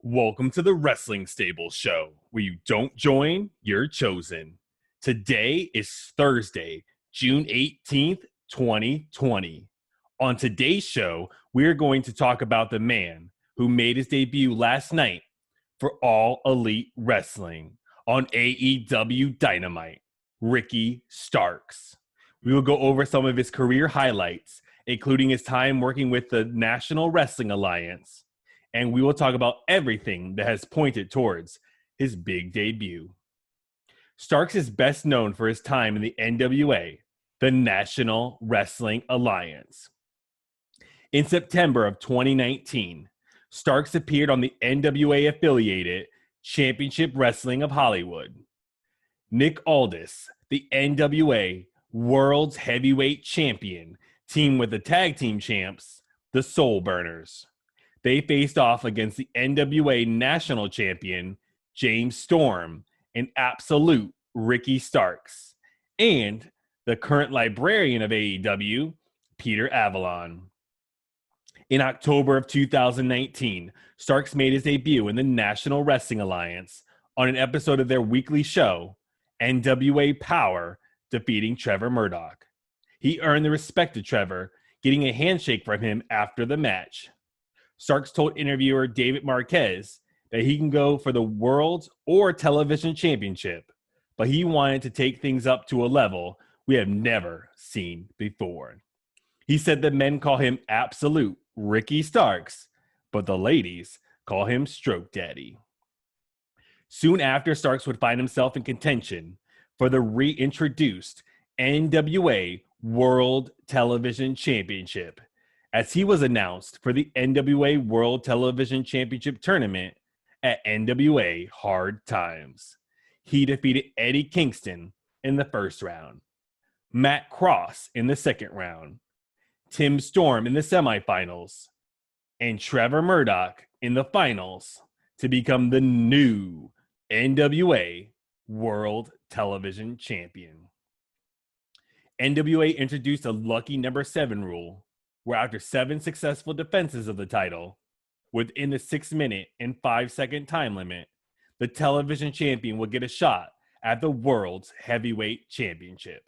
Welcome to the Wrestling Stable Show, where you don't join, you're chosen. Today is Thursday, June 18th, 2020. On today's show, we're going to talk about the man who made his debut last night for All Elite Wrestling on AEW Dynamite, Ricky Starks. We will go over some of his career highlights, including his time working with the National Wrestling Alliance, and we will talk about everything that has pointed towards his big debut. Starks is best known for his time in the NWA, the National Wrestling Alliance. In September of 2019, Starks appeared on the NWA-affiliated Championship Wrestling of Hollywood. Nick Aldis, the NWA World's Heavyweight Champion, teamed with the tag team champs, the Soul Burners. They faced off against the NWA National Champion, James Storm, and Absolute Ricky Starks, and the current librarian of AEW, Peter Avalon. In October of 2019, Starks made his debut in the National Wrestling Alliance on an episode of their weekly show, NWA Power, defeating Trevor Murdoch. He earned the respect of Trevor, getting a handshake from him after the match. Starks told interviewer David Marquez that he can go for the World or Television Championship, but he wanted to take things up to a level we have never seen before. He said the men call him Absolute Ricky Starks, but the ladies call him Stroke Daddy. Soon after, Starks would find himself in contention for the reintroduced NWA World Television Championship, as he was announced for the NWA World Television Championship Tournament at NWA Hard Times. He defeated Eddie Kingston in the first round, Matt Cross in the second round, Tim Storm in the semifinals, and Trevor Murdoch in the finals to become the new NWA World Television Champion. NWA introduced a lucky number 7 rule, where after 7 successful defenses of the title, within the 6-minute and 5-second time limit, the television champion would get a shot at the World's Heavyweight Championship.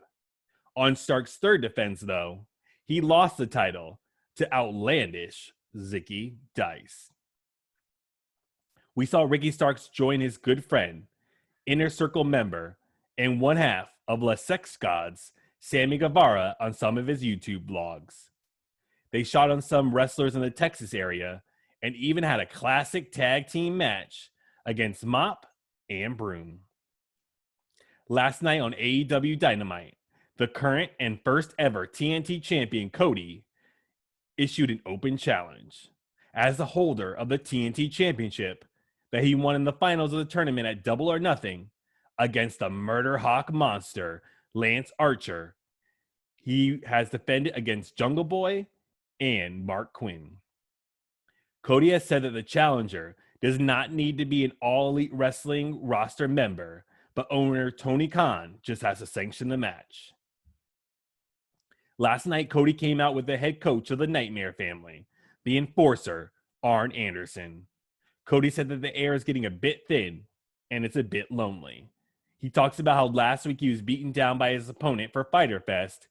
On Stark's third defense, though, he lost the title to outlandish Zicky Dice. We saw Ricky Starks join his good friend, Inner Circle member, and one half of Les Sex Gods, Sammy Guevara, on some of his YouTube vlogs. They shot on some wrestlers in the Texas area and even had a classic tag team match against Mop and Broom. Last night on AEW Dynamite, the current and first ever TNT champion Cody issued an open challenge as the holder of the TNT championship that he won in the finals of the tournament at Double or Nothing against the Murder Hawk monster, Lance Archer. He has defended against Jungle Boy and Mark Quinn. Cody has said that the challenger does not need to be an All Elite Wrestling roster member, but owner Tony Khan just has to sanction the match. Last night, Cody came out with the head coach of the Nightmare family, the enforcer, Arn Anderson. Cody said that the air is getting a bit thin, and it's a bit lonely. He talks about how last week he was beaten down by his opponent for Fyter Fest,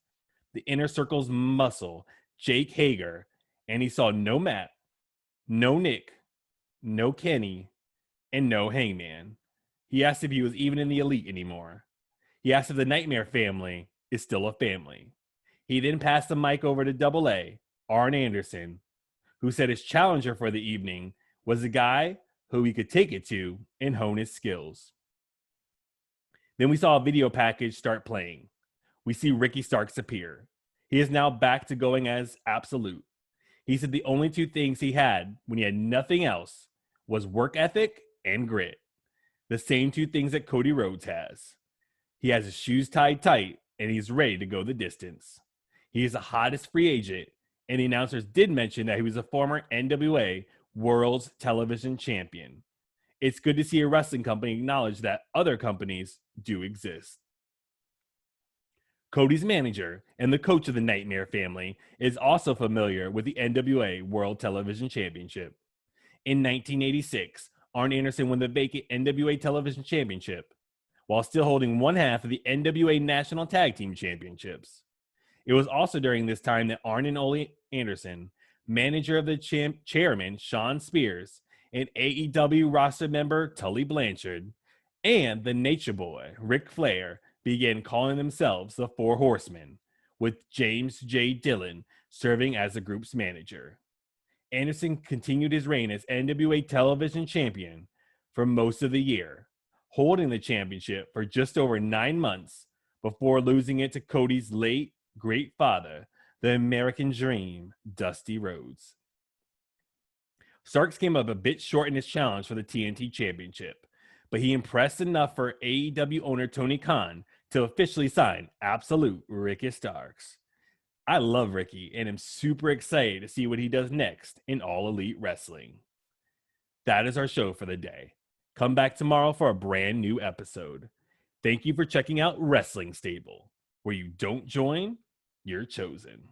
the Inner Circle's muscle, Jake Hager, and he saw no Matt, no Nick, no Kenny, and no Hangman. He asked if he was even in the Elite anymore. He asked if the Nightmare family is still a family. He then passed the mic over to Double A, Arn Anderson, who said his challenger for the evening was a guy who he could take it to and hone his skills. Then we saw a video package start playing. We see Ricky Starks appear. He is now back to going as Absolute. He said the only 2 things he had when he had nothing else was work ethic and grit. The same 2 things that Cody Rhodes has. He has his shoes tied tight, and he's ready to go the distance. He is the hottest free agent, and the announcers did mention that he was a former NWA World's Television Champion. It's good to see a wrestling company acknowledge that other companies do exist. Cody's manager and the coach of the Nightmare family is also familiar with the NWA World Television Championship. In 1986, Arn Anderson won the vacant NWA Television Championship, while still holding one half of the NWA National Tag Team Championships. It was also during this time that Arn and Ole Anderson, manager of the chairman Sean Spears, and AEW roster member Tully Blanchard, and the Nature Boy Ric Flair began calling themselves the Four Horsemen, with James J. Dillon serving as the group's manager. Anderson continued his reign as NWA Television Champion for most of the year, holding the championship for just over 9 months before losing it to Cody's late great father, the American Dream, Dusty Rhodes. Starks came up a bit short in his challenge for the TNT Championship, but he impressed enough for AEW owner Tony Khan to officially sign Absolute Ricky Starks. I love Ricky and am super excited to see what he does next in All Elite Wrestling. That is our show for the day. Come back tomorrow for a brand new episode. Thank you for checking out Wrestling Stable, where you don't join, you're chosen.